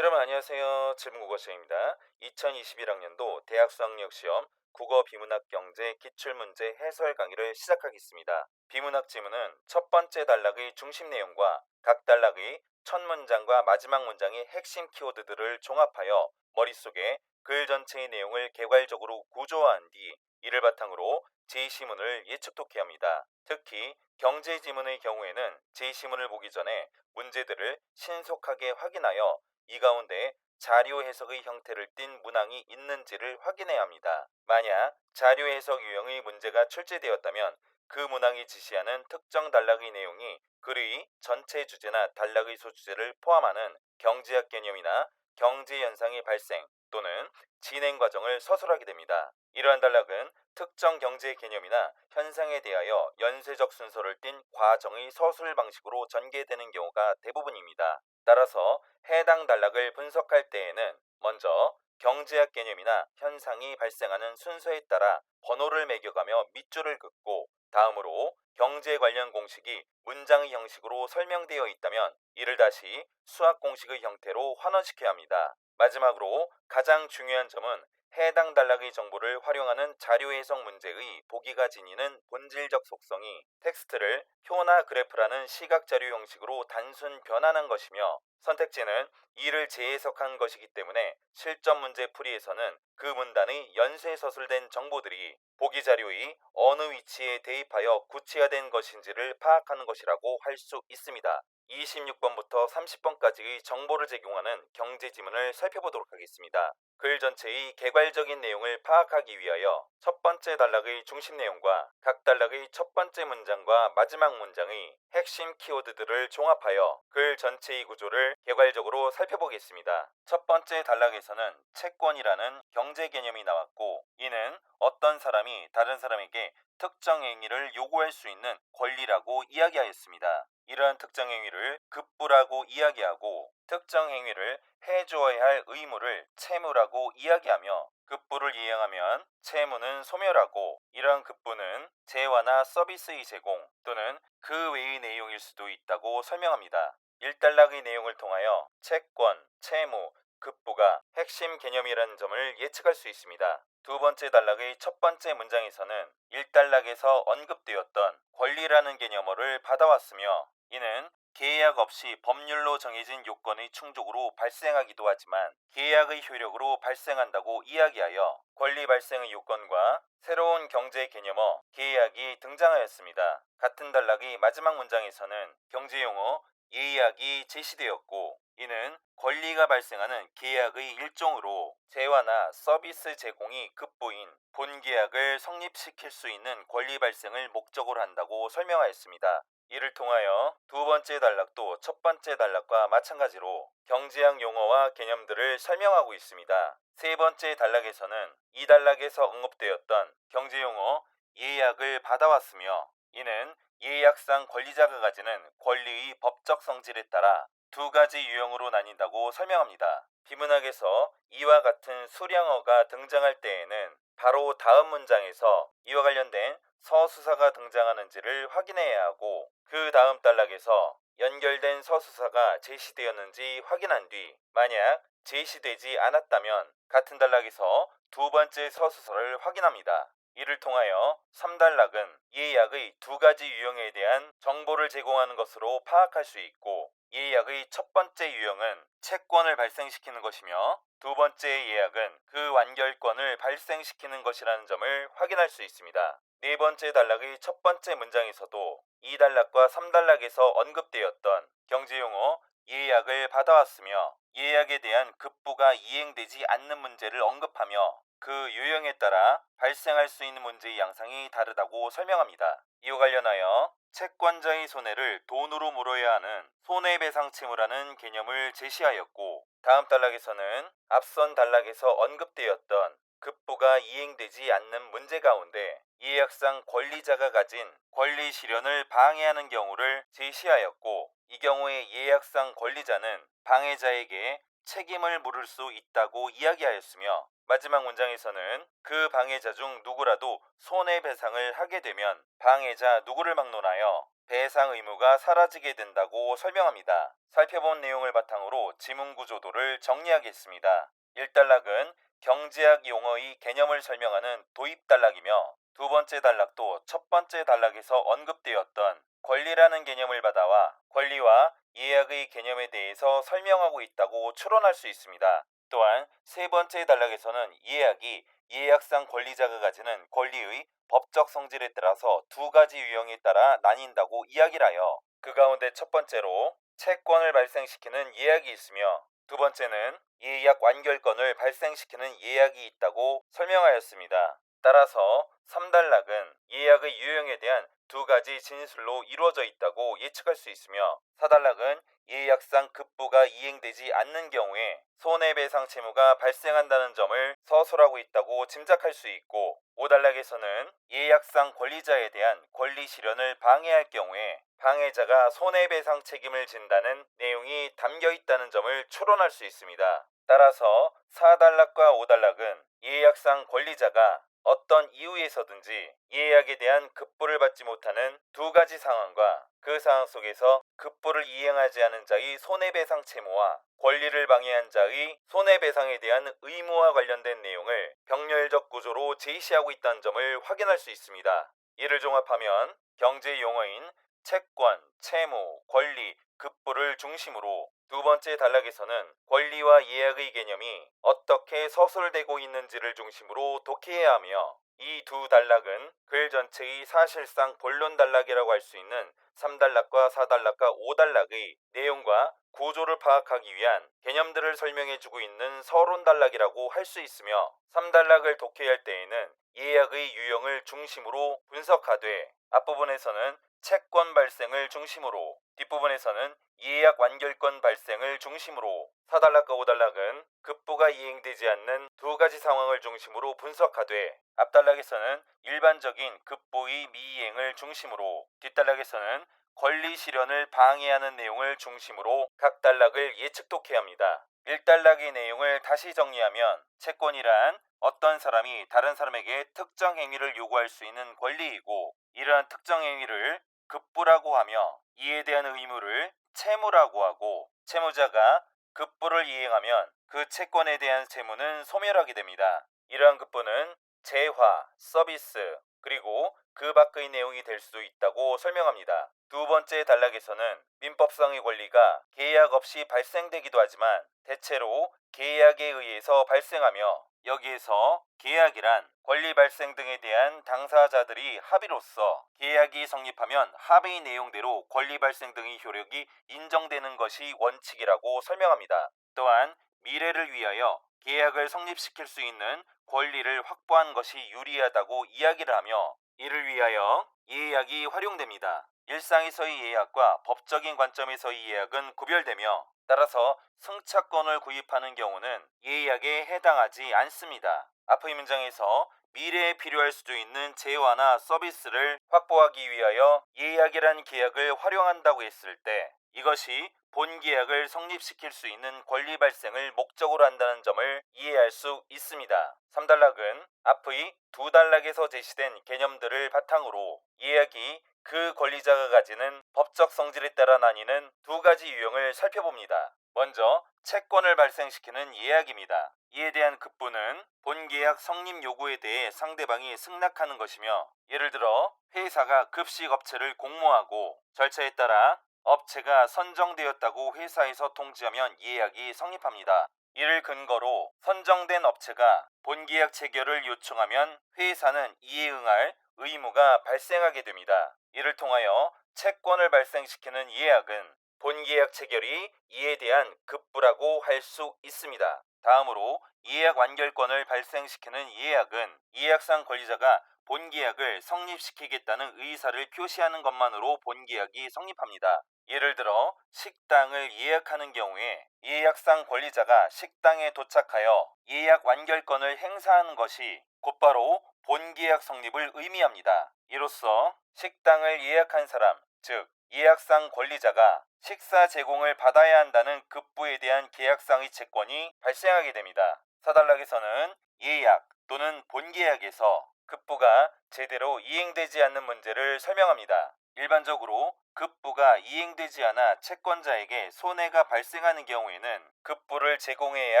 여러분 안녕하세요. 질문국어시입니다. 2021학년도 대학 수학력 시험 국어 비문학 경제 기출문제 해설 강의를 시작하겠습니다. 비문학 지문은 첫 번째 단락의 중심 내용과 각 단락의 첫 문장과 마지막 문장의 핵심 키워드들을 종합하여 머릿속에 글 전체의 내용을 개괄적으로 구조화한 뒤 이를 바탕으로 제시문을 예측 독해합니다. 특히 경제 지문의 경우에는 제시문을 보기 전에 문제들을 신속하게 확인하여 이 가운데 자료 해석의 형태를 띤 문항이 있는지를 확인해야 합니다. 만약 자료 해석 유형의 문제가 출제되었다면 그 문항이 지시하는 특정 단락의 내용이 글의 전체 주제나 단락의 소주제를 포함하는 경제학 개념이나 경제 현상의 발생 또는 진행 과정을 서술하게 됩니다. 이러한 단락은 특정 경제 개념이나 현상에 대하여 연쇄적 순서를 띤 과정의 서술 방식으로 전개되는 경우가 대부분입니다. 따라서 해당 단락을 분석할 때에는 먼저 경제학 개념이나 현상이 발생하는 순서에 따라 번호를 매겨가며 밑줄을 긋고 다음으로 경제 관련 공식이 문장의 형식으로 설명되어 있다면 이를 다시 수학 공식의 형태로 환원시켜야 합니다. 마지막으로 가장 중요한 점은 해당 단락의 정보를 활용하는 자료 해석 문제의 보기가 지니는 본질적 속성이 텍스트를 표나 그래프라는 시각 자료 형식으로 단순 변환한 것이며 선택지는 이를 재해석한 것이기 때문에 실전 문제 풀이에서는 그 문단의 연쇄 서술된 정보들이 보기 자료의 어느 위치에 대입하여 구체화된 것인지를 파악하는 것이라고 할 수 있습니다. 26번부터 30번까지의 정보를 제공하는 경제 지문을 살펴보도록 하겠습니다. 글 전체의 개괄적인 내용을 파악하기 위하여 첫 번째 단락의 중심 내용과 각 단락의 첫 번째 문장과 마지막 문장의 핵심 키워드들을 종합하여 글 전체의 구조를 개괄적으로 살펴보겠습니다. 첫 번째 단락에서는 채권이라는 경제 개념이 나왔고 이는 어떤 사람이 다른 사람에게 특정 행위를 요구할 수 있는 권리라고 이야기하였습니다. 이러한 특정 행위를 급부라고 이야기하고 특정 행위를 해주어야 할 의무를 채무라고 이야기하며 급부를 이행하면 채무는 소멸하고 이러한 급부는 재화나 서비스의 제공 또는 그 외의 내용일 수도 있다고 설명합니다. 1단락의 내용을 통하여 채권, 채무, 급부가 핵심 개념이라는 점을 예측할 수 있습니다. 두 번째 단락의 첫 번째 문장에서는 1단락에서 언급되었던 권리라는 개념어를 받아왔으며 이는 계약 없이 법률로 정해진 요건의 충족으로 발생하기도 하지만 계약의 효력으로 발생한다고 이야기하여 권리 발생의 요건과 새로운 경제 개념어 계약이 등장하였습니다. 같은 단락의 마지막 문장에서는 경제용어 예약이 제시되었고 이는 권리가 발생하는 계약의 일종으로 재화나 서비스 제공이 급부인 본계약을 성립시킬 수 있는 권리 발생을 목적으로 한다고 설명하였습니다. 이를 통하여 두 번째 단락도 첫 번째 단락과 마찬가지로 경제학 용어와 개념들을 설명하고 있습니다. 세 번째 단락에서는 이 단락에서 언급되었던 경제용어 예약을 받아왔으며 이는 예약상 권리자가 가지는 권리의 법적 성질에 따라 두 가지 유형으로 나뉜다고 설명합니다. 비문학에서 이와 같은 수량어가 등장할 때에는 바로 다음 문장에서 이와 관련된 서수사가 등장하는지를 확인해야 하고 그 다음 단락에서 연결된 서수사가 제시되었는지 확인한 뒤 만약 제시되지 않았다면 같은 단락에서 두 번째 서수서를 확인합니다. 이를 통하여 3단락은 예약의 두 가지 유형에 대한 정보를 제공하는 것으로 파악할 수 있고 예약의 첫 번째 유형은 채권을 발생시키는 것이며 두 번째 예약은 그 완결권을 발생시키는 것이라는 점을 확인할 수 있습니다. 네 번째 단락의 첫 번째 문장에서도 2단락과 3단락에서 언급되었던 경제용어 예약을 받아왔으며 예약에 대한 급부가 이행되지 않는 문제를 언급하며 그 유형에 따라 발생할 수 있는 문제의 양상이 다르다고 설명합니다. 이와 관련하여 채권자의 손해를 돈으로 물어야 하는 손해배상 채무라는 개념을 제시하였고 다음 단락에서는 앞선 단락에서 언급되었던 급부가 이행되지 않는 문제 가운데 예약상 권리자가 가진 권리 실현을 방해하는 경우를 제시하였고 이 경우에 예약상 권리자는 방해자에게 책임을 물을 수 있다고 이야기하였으며 마지막 문장에서는 그 방해자 중 누구라도 손해배상을 하게 되면 방해자 누구를 막론하여 배상 의무가 사라지게 된다고 설명합니다. 살펴본 내용을 바탕으로 지문 구조도를 정리하겠습니다. 1단락은 경제학 용어의 개념을 설명하는 도입 단락이며 두 번째 단락도 첫 번째 단락에서 언급되었던 권리라는 개념을 받아와 권리와 예약의 개념에 대해서 설명하고 있다고 추론할 수 있습니다. 또한 세 번째 단락에서는 예약이 예약상 권리자가 가지는 권리의 법적 성질에 따라서 두 가지 유형에 따라 나뉜다고 이야기를 하여 그 가운데 첫 번째로 채권을 발생시키는 예약이 있으며 두 번째는 예약 완결권을 발생시키는 예약이 있다고 설명하였습니다. 따라서 3단락은 예약의 유형에 대한 두 가지 진술로 이루어져 있다고 예측할 수 있으며 4단락은 예약상 급부가 이행되지 않는 경우에 손해배상 채무가 발생한다는 점을 서술하고 있다고 짐작할 수 있고 5단락에서는 예약상 권리자에 대한 권리 실현을 방해할 경우에 방해자가 손해배상 책임을 진다는 내용이 담겨 있다는 점을 추론할 수 있습니다. 따라서 4단락과 5단락은 예약상 권리자가 어떤 이유에서든지 예약에 대한 급부를 받지 못하는 두 가지 상황과 그 상황 속에서 급부를 이행하지 않은 자의 손해배상 채무와 권리를 방해한 자의 손해배상에 대한 의무와 관련된 내용을 병렬적 구조로 제시하고 있다는 점을 확인할 수 있습니다. 이를 종합하면 경제 용어인 채권, 채무, 권리, 급부를 중심으로 두 번째 단락에서는 권리와 예약의 개념이 어떻게 서술되고 있는지를 중심으로 독해해야 하며 이 두 단락은 글 전체의 사실상 본론 단락이라고 할 수 있는 3단락과 4단락과 5단락의 내용과 구조를 파악하기 위한 개념들을 설명해주고 있는 서론 단락이라고 할 수 있으며 3단락을 독해할 때에는 예약의 유형을 중심으로 분석하되 앞부분에서는 채권 발생을 중심으로 뒷부분에서는 예약 완결권 발생을 중심으로 4단락과 5단락은 급부가 이행되지 않는 두 가지 상황을 중심으로 분석하되 앞단락에서는 일반적인 급부의 미이행을 중심으로 뒷단락에서는 권리 실현을 방해하는 내용을 중심으로 각 단락을 예측 독해합니다. 1단락의 내용을 다시 정리하면 채권이란 어떤 사람이 다른 사람에게 특정 행위를 요구할 수 있는 권리이고 이러한 특정 행위를 급부라고 하며 이에 대한 의무를 채무라고 하고 채무자가 급부를 이행하면 그 채권에 대한 채무는 소멸하게 됩니다. 이러한 급부는 재화, 서비스, 그리고 그 밖의 내용이 될 수도 있다고 설명합니다. 두 번째 단락에서는 민법상의 권리가 계약 없이 발생되기도 하지만 대체로 계약에 의해서 발생하며 여기에서 계약이란 권리 발생 등에 대한 당사자들이 합의로써 계약이 성립하면 합의 내용대로 권리 발생 등의 효력이 인정되는 것이 원칙이라고 설명합니다. 또한 미래를 위하여 계약을 성립시킬 수 있는 권리를 확보한 것이 유리하다고 이야기를 하며 이를 위하여 예약이 활용됩니다. 일상에서의 예약과 법적인 관점에서의 예약은 구별되며 따라서 승차권을 구입하는 경우는 예약에 해당하지 않습니다. 앞의 문장에서 미래에 필요할 수도 있는 재화나 서비스를 확보하기 위하여 예약이란 계약을 활용한다고 했을 때 이것이 본 계약을 성립시킬 수 있는 권리 발생을 목적으로 한다는 점을 이해할 수 있습니다. 3단락은 앞의 두 단락에서 제시된 개념들을 바탕으로 예약이 그 권리자가 가지는 법적 성질에 따라 나뉘는 두 가지 유형을 살펴봅니다. 먼저 채권을 발생시키는 예약입니다. 이에 대한 급부는 본계약 성립 요구에 대해 상대방이 승낙하는 것이며 예를 들어 회사가 급식업체를 공모하고 절차에 따라 업체가 선정되었다고 회사에서 통지하면 예약이 성립합니다. 이를 근거로 선정된 업체가 본계약 체결을 요청하면 회사는 이에 응할 의무가 발생하게 됩니다. 이를 통하여 채권을 발생시키는 예약은 본계약 체결이 이에 대한 급부라고 할 수 있습니다. 다음으로 예약 완결권을 발생시키는 예약은 예약상 권리자가 본계약을 성립시키겠다는 의사를 표시하는 것만으로 본계약이 성립합니다. 예를 들어 식당을 예약하는 경우에 예약상 권리자가 식당에 도착하여 예약 완결권을 행사하는 것이 곧바로 본계약 성립을 의미합니다. 이로써 식당을 예약한 사람, 즉 예약상 권리자가 식사 제공을 받아야 한다는 급부에 대한 계약상의 채권이 발생하게 됩니다. 4단락에서는 예약 또는 본계약에서 급부가 제대로 이행되지 않는 문제를 설명합니다. 일반적으로 급부가 이행되지 않아 채권자에게 손해가 발생하는 경우에는 급부를 제공해야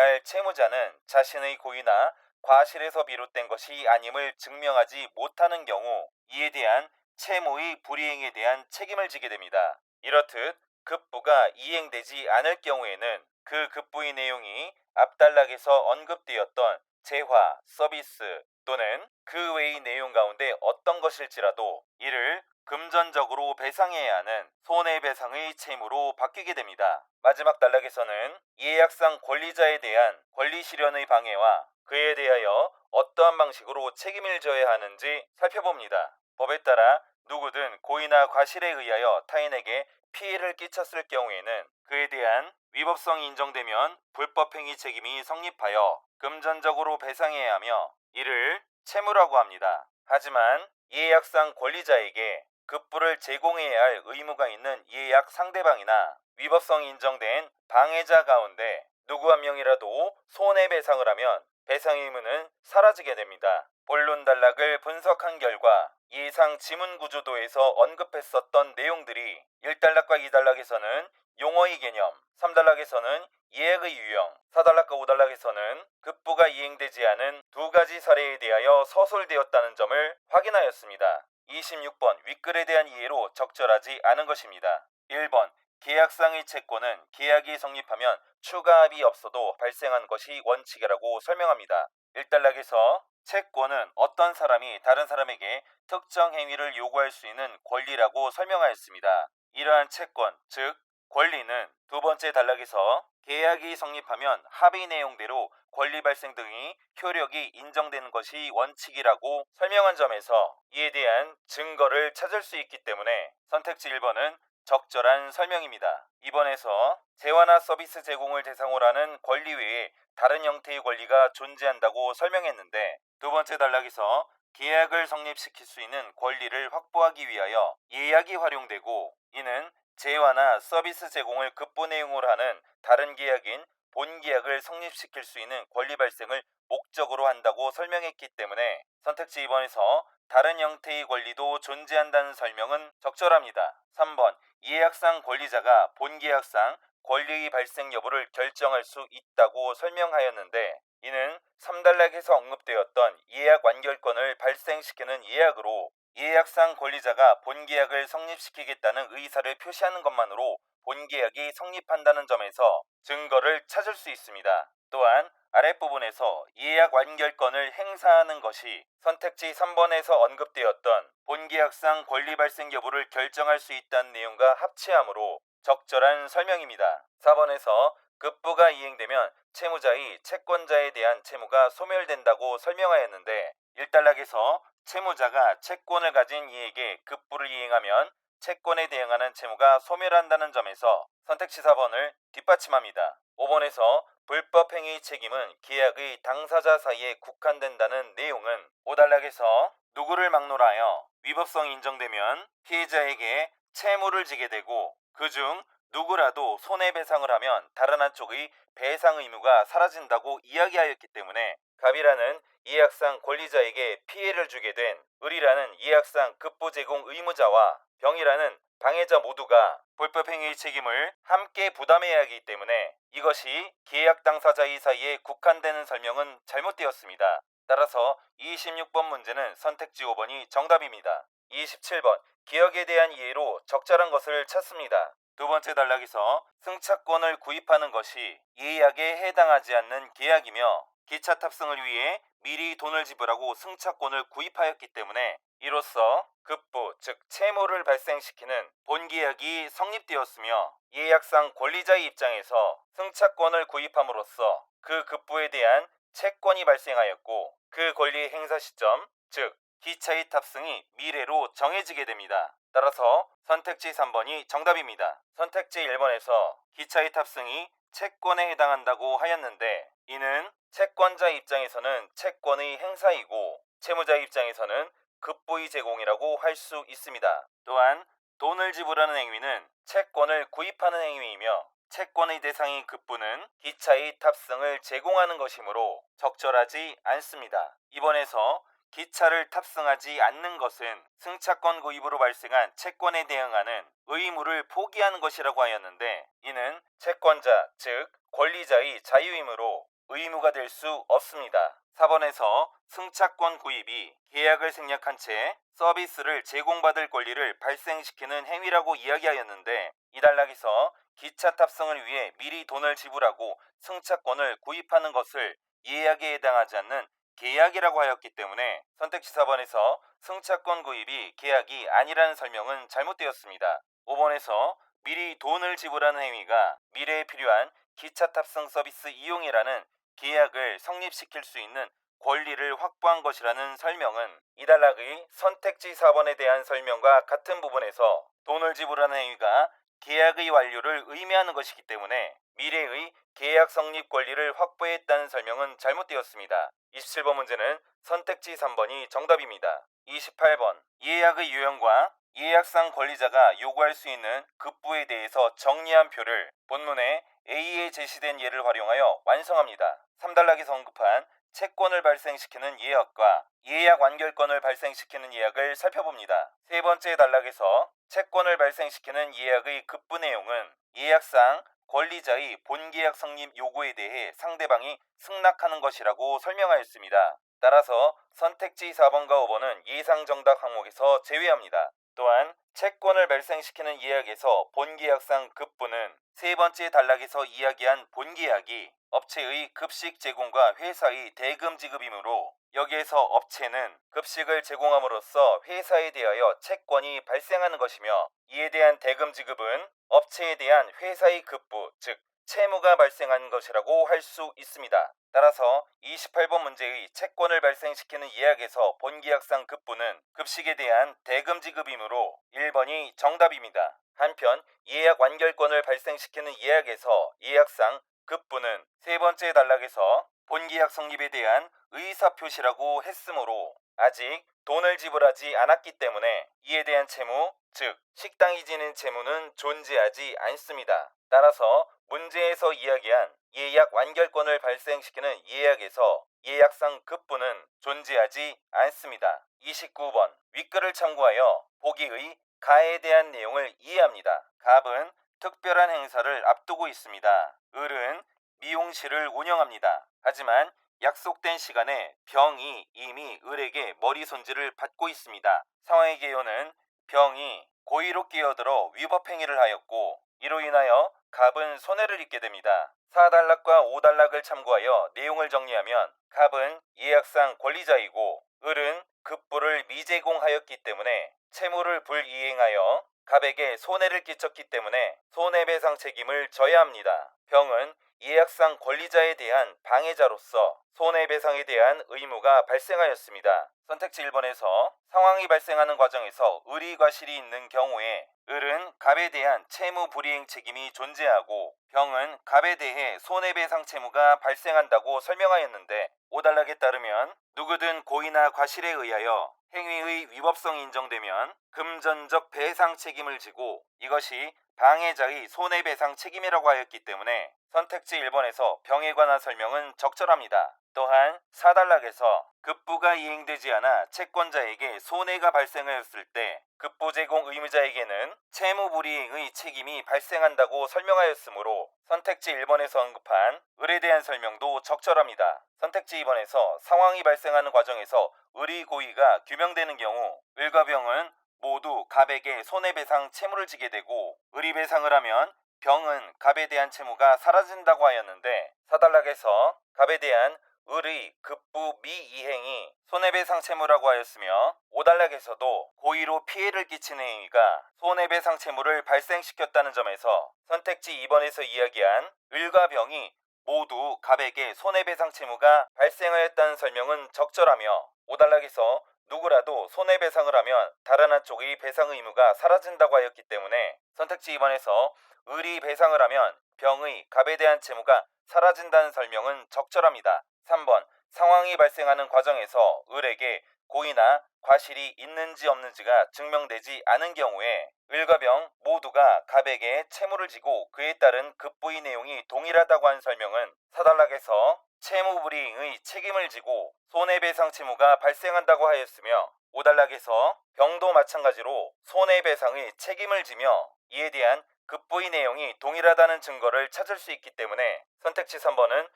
할 채무자는 자신의 고의나 과실에서 비롯된 것이 아님을 증명하지 못하는 경우 이에 대한 채무의 불이행에 대한 책임을 지게 됩니다. 이렇듯 급부가 이행되지 않을 경우에는 그 급부의 내용이 앞단락에서 언급되었던 재화, 서비스 또는 그 외의 내용 가운데 어떤 것일지라도 이를 금전적으로 배상해야 하는 손해배상의 채무로 바뀌게 됩니다. 마지막 단락에서는 예약상 권리자에 대한 권리 실현의 방해와 그에 대하여 어떠한 방식으로 책임을 져야 하는지 살펴봅니다. 법에 따라 누구든 고의나 과실에 의하여 타인에게 피해를 끼쳤을 경우에는 그에 대한 위법성이 인정되면 불법행위 책임이 성립하여 금전적으로 배상해야 하며 이를 채무라고 합니다. 하지만 예약상 권리자에게 급부를 제공해야 할 의무가 있는 예약 상대방이나 위법성이 인정된 방해자 가운데 누구 한 명이라도 손해배상을 하면 배상 의무는 사라지게 됩니다. 본론 단락을 분석한 결과 예상 지문 구조도에서 언급했었던 내용들이 1단락과 2단락에서는 용어의 개념, 3단락에서는 예약의 유형, 4단락과 5단락에서는 급부가 이행되지 않은 두 가지 사례에 대하여 서술되었다는 점을 확인하였습니다. 26번 윗글에 대한 이해로 적절하지 않은 것입니다. 1번 계약상의 채권은 계약이 성립하면 추가합이 없어도 발생한 것이 원칙이라고 설명합니다. 1단락에서 채권은 어떤 사람이 다른 사람에게 특정 행위를 요구할 수 있는 권리라고 설명하였습니다. 이러한 채권, 즉 권리는 두 번째 단락에서 계약이 성립하면 합의 내용대로 권리 발생 등의 효력이 인정되는 것이 원칙이라고 설명한 점에서 이에 대한 증거를 찾을 수 있기 때문에 선택지 1번은 적절한 설명입니다. 2번에서 재화나 서비스 제공을 대상으로 하는 권리 외에 다른 형태의 권리가 존재한다고 설명했는데 두 번째 단락에서 계약을 성립시킬 수 있는 권리를 확보하기 위하여 예약이 활용되고 이는 재화나 서비스 제공을 급부 내용으로 하는 다른 계약인 본계약을 성립시킬 수 있는 권리 발생을 목적으로 한다고 설명했기 때문에 선택지 2번에서 다른 형태의 권리도 존재한다는 설명은 적절합니다. 3번 예약상 권리자가 본계약상 권리의 발생 여부를 결정할 수 있다고 설명하였는데 이는 3단락에서 언급되었던 예약 완결권을 발생시키는 예약으로 예약상 권리자가 본계약을 성립시키겠다는 의사를 표시하는 것만으로 본계약이 성립한다는 점에서 증거를 찾을 수 있습니다. 또한 아랫부분에서 예약 완결권을 행사하는 것이 선택지 3번에서 언급되었던 본계약상 권리 발생 여부를 결정할 수 있다는 내용과 합치하므로 적절한 설명입니다. 4번에서 급부가 이행되면 채무자의 채권자에 대한 채무가 소멸된다고 설명하였는데 1단락에서 채무자가 채권을 가진 이에게 급부를 이행하면 채권에 대응하는 채무가 소멸한다는 점에서 선택지 4번을 뒷받침합니다. 5번에서 불법행위 책임은 계약의 당사자 사이에 국한된다는 내용은 5단락에서 누구를 막론하여 위법성이 인정되면 피해자에게 채무를 지게 되고 그중 누구라도 손해배상을 하면 다른 한쪽의 배상 의무가 사라진다고 이야기하였기 때문에 갑이라는 예약상 권리자에게 피해를 주게 된 을이라는 예약상 급부 제공 의무자와 병이라는 방해자 모두가 불법행위의 책임을 함께 부담해야 하기 때문에 이것이 계약 당사자의 사이에 국한되는 설명은 잘못되었습니다. 따라서 26번 문제는 선택지 5번이 정답입니다. 27번 기억에 대한 이해로 적절한 것을 찾습니다. 두 번째 단락에서 승차권을 구입하는 것이 예약에 해당하지 않는 계약이며 기차 탑승을 위해 미리 돈을 지불하고 승차권을 구입하였기 때문에 이로써 급부, 즉 채무를 발생시키는 본계약이 성립되었으며 예약상 권리자의 입장에서 승차권을 구입함으로써 그 급부에 대한 채권이 발생하였고 그 권리의 행사 시점, 즉 기차의 탑승이 미래로 정해지게 됩니다. 따라서 선택지 3번이 정답입니다. 선택지 1번에서 기차의 탑승이 채권에 해당한다고 하였는데 이는 채권자 입장에서는 채권의 행사이고 채무자 입장에서는 급부의 제공이라고 할 수 있습니다. 또한 돈을 지불하는 행위는 채권을 구입하는 행위이며 채권의 대상인 급부는 기차의 탑승을 제공하는 것이므로 적절하지 않습니다. 이번에서 기차를 탑승하지 않는 것은 승차권 구입으로 발생한 채권에 대응하는 의무를 포기하는 것이라고 하였는데, 이는 채권자, 즉 권리자의 자유이므로 의무가 될 수 없습니다. 4번에서 승차권 구입이 계약을 생략한 채 서비스를 제공받을 권리를 발생시키는 행위라고 이야기하였는데, 이 단락에서 기차 탑승을 위해 미리 돈을 지불하고 승차권을 구입하는 것을 예약에 해당하지 않는 계약이라고 하였기 때문에 선택지 4번에서 승차권 구입이 계약이 아니라는 설명은 잘못되었습니다. 5번에서 미리 돈을 지불하는 행위가 미래에 필요한 기차 탑승 서비스 이용이라는 계약을 성립시킬 수 있는 권리를 확보한 것이라는 설명은 이 단락의 선택지 4번에 대한 설명과 같은 부분에서 돈을 지불하는 행위가 계약의 완료를 의미하는 것이기 때문에 미래의 계약 성립 권리를 확보했다는 설명은 잘못되었습니다. 27번 문제는 선택지 3번이 정답입니다. 28번 예약의 유형과 예약상 권리자가 요구할 수 있는 급부에 대해서 정리한 표를 본문에 A에 제시된 예를 활용하여 완성합니다. 3단락에서 언급한 채권을 발생시키는 예약과 예약 완결권을 발생시키는 예약을 살펴봅니다. 세 번째 단락에서 채권을 발생시키는 예약의 급부 내용은 예약상 권리자의 본계약 성립 요구에 대해 상대방이 승낙하는 것이라고 설명하였습니다. 따라서 선택지 4번과 5번은 예상 정답 항목에서 제외합니다. 또한 채권을 발생시키는 예약에서 본계약상 급부는 세 번째 단락에서 이야기한 본계약이 업체의 급식 제공과 회사의 대금 지급이므로 여기에서 업체는 급식을 제공함으로써 회사에 대하여 채권이 발생하는 것이며, 이에 대한 대금 지급은 업체에 대한 회사의 급부, 즉 채무가 발생한 것이라고 할 수 있습니다. 따라서 28번 문제의 채권을 발생시키는 예약에서 본계약상 급부는 급식에 대한 대금 지급이므로 1번이 정답입니다. 한편 예약 완결권을 발생시키는 예약에서 예약상 급부는 세 번째 단락에서 본계약 성립에 대한 의사표시라고 했으므로 아직 돈을 지불하지 않았기 때문에 이에 대한 채무, 즉 식당이 지는 채무는 존재하지 않습니다. 따라서 문제에서 이야기한 예약 완결권을 발생시키는 예약에서 예약상 급부는 존재하지 않습니다. 29번 윗글을 참고하여 보기의 가에 대한 내용을 이해합니다. 갑은 특별한 행사를 앞두고 있습니다. 을은 미용실을 운영합니다. 하지만 약속된 시간에 병이 이미 을에게 머리 손질을 받고 있습니다. 상황의 개요는 병이 고의로 끼어들어 위법행위를 하였고, 이로 인하여 갑은 손해를 입게 됩니다. 4단락과 5단락을 참고하여 내용을 정리하면 갑은 예약상 권리자이고 을은 급부를 미제공하였기 때문에 채무를 불이행하여 갑에게 손해를 끼쳤기 때문에 손해배상 책임을 져야 합니다. 병은 예약상 권리자에 대한 방해자로서 손해배상에 대한 의무가 발생하였습니다. 선택지 1번에서 상황이 발생하는 과정에서 을이 과실이 있는 경우에 을은 갑에 대한 채무 불이행 책임이 존재하고 병은 갑에 대해 손해배상 채무가 발생한다고 설명하였는데, 5단락에 따르면 누구든 고의나 과실에 의하여 행위의 위법성이 인정되면 금전적 배상 책임을 지고 이것이 방해자의 손해배상 책임이라고 하였기 때문에 선택지 1번에서 병에 관한 설명은 적절합니다. 또한 4단락에서 급부가 이행되지 않아 채권자에게 손해가 발생하였을 때 급부 제공 의무자에게는 채무 불이행의 책임이 발생한다고 설명하였으므로 선택지 1번에서 언급한 을에 대한 설명도 적절합니다. 선택지 2번에서 상황이 발생하는 과정에서 을의 고의가 규명되는 경우 을과 병은 모두 갑에게 손해배상 채무를 지게 되고, 을이 배상을 하면 병은 갑에 대한 채무가 사라진다고 하였는데, 4단락에서 갑에 대한 을의 급부 미이행이 손해배상 채무라고 하였으며 5단락에서도 고의로 피해를 끼치는 행위가 손해배상 채무를 발생시켰다는 점에서 선택지 2번에서 이야기한 을과 병이 모두 갑에게 손해배상 채무가 발생하였다는 설명은 적절하며, 5단락에서 누구라도 손해배상을 하면 다른 한쪽의 배상 의무가 사라진다고 하였기 때문에 선택지 2번에서 을이 배상을 하면 병의 갑에 대한 채무가 사라진다는 설명은 적절합니다. 3번 상황이 발생하는 과정에서 을에게 고의나 과실이 있는지 없는지가 증명되지 않은 경우에 을과 병 모두가 갑에게 채무를 지고 그에 따른 급부의 내용이 동일하다고 한 설명은 사단락에서 채무불이행의 책임을 지고 손해배상 채무가 발생한다고 하였으며 오단락에서 병도 마찬가지로 손해배상의 책임을 지며 이에 대한 급부의 내용이 동일하다는 증거를 찾을 수 있기 때문에 선택지 3번은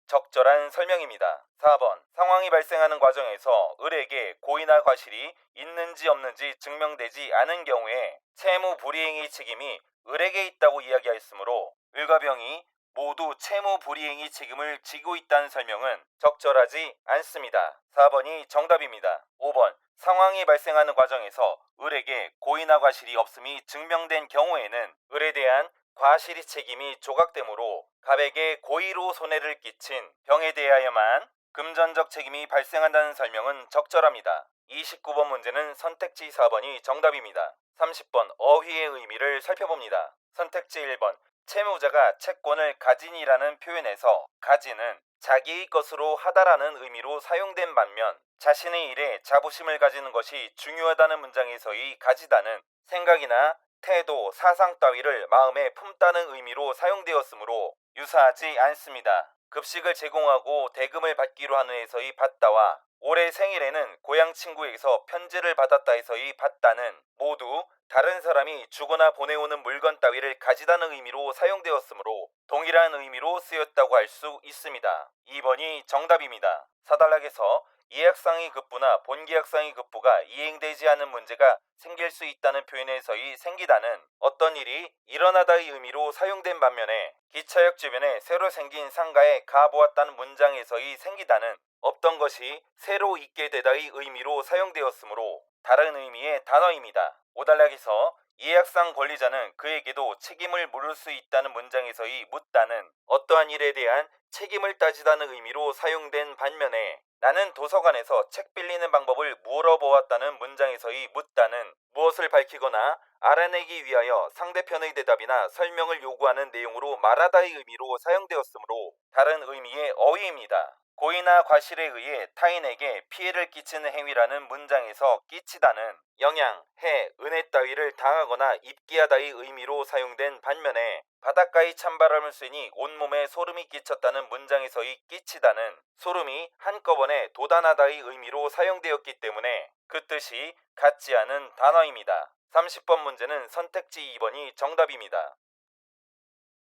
적절한 설명입니다. 4번 상황이 발생하는 과정에서 을에게 고의나 과실이 있는지 없는지 증명되지 않은 경우에 채무 불이행의 책임이 을에게 있다고 이야기하였으므로 을과 병이 모두 채무 불이행의 책임을 지고 있다는 설명은 적절하지 않습니다. 4번이 정답입니다. 5번 상황이 발생하는 과정에서 을에게 고의나 과실이 없음이 증명된 경우에는 을에 대한 과실의 책임이 조각되므로 갑에게 고의로 손해를 끼친 병에 대하여만 금전적 책임이 발생한다는 설명은 적절합니다. 29번 문제는 선택지 4번이 정답입니다. 30번 어휘의 의미를 살펴봅니다. 선택지 1번 채무자가 채권을 가진이라는 표현에서 가진은 자기의 것으로 하다라는 의미로 사용된 반면 자신의 일에 자부심을 가지는 것이 중요하다는 문장에서의 가지다는 생각이나 태도, 사상 따위를 마음에 품다는 의미로 사용되었으므로 유사하지 않습니다. 급식을 제공하고 대금을 받기로 한 후에서의 받다와 올해 생일에는 고향 친구에게서 편지를 받았다에서의 받다는 모두 다른 사람이 주거나 보내오는 물건 따위를 가지다는 의미로 사용되었으므로 동일한 의미로 쓰였다고 할 수 있습니다. 2번이 정답입니다. 사단락에서 예약상의 급부나 본계약상의 급부가 이행되지 않은 문제가 생길 수 있다는 표현에서의 생기다는 어떤 일이 일어나다의 의미로 사용된 반면에 기차역 주변에 새로 생긴 상가에 가보았다는 문장에서의 생기다는 없던 것이 새로 있게 되다의 의미로 사용되었으므로 다른 의미의 단어입니다. 오단락에서 예약상 권리자는 그에게도 책임을 물을 수 있다는 문장에서의 묻다는 어떠한 일에 대한 책임을 따지다는 의미로 사용된 반면에 나는 도서관에서 책 빌리는 방법을 물어보았다는 문장에서의 묻다는 무엇을 밝히거나 알아내기 위하여 상대편의 대답이나 설명을 요구하는 내용으로 말하다의 의미로 사용되었으므로 다른 의미의 어휘입니다. 고의나 과실에 의해 타인에게 피해를 끼치는 행위라는 문장에서 끼치다는 영향, 해, 은혜 따위를 당하거나 입게 하다의 의미로 사용된 반면에 바닷가의 찬바람을 쐬니 온몸에 소름이 끼쳤다는 문장에서의 끼치다는 소름이 한꺼번에 돋아나다의 의미로 사용되었기 때문에 그 뜻이 같지 않은 단어입니다. 30번 문제는 선택지 2번이 정답입니다.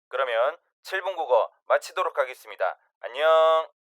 그러면 7분 국어 마치도록 하겠습니다. 안녕.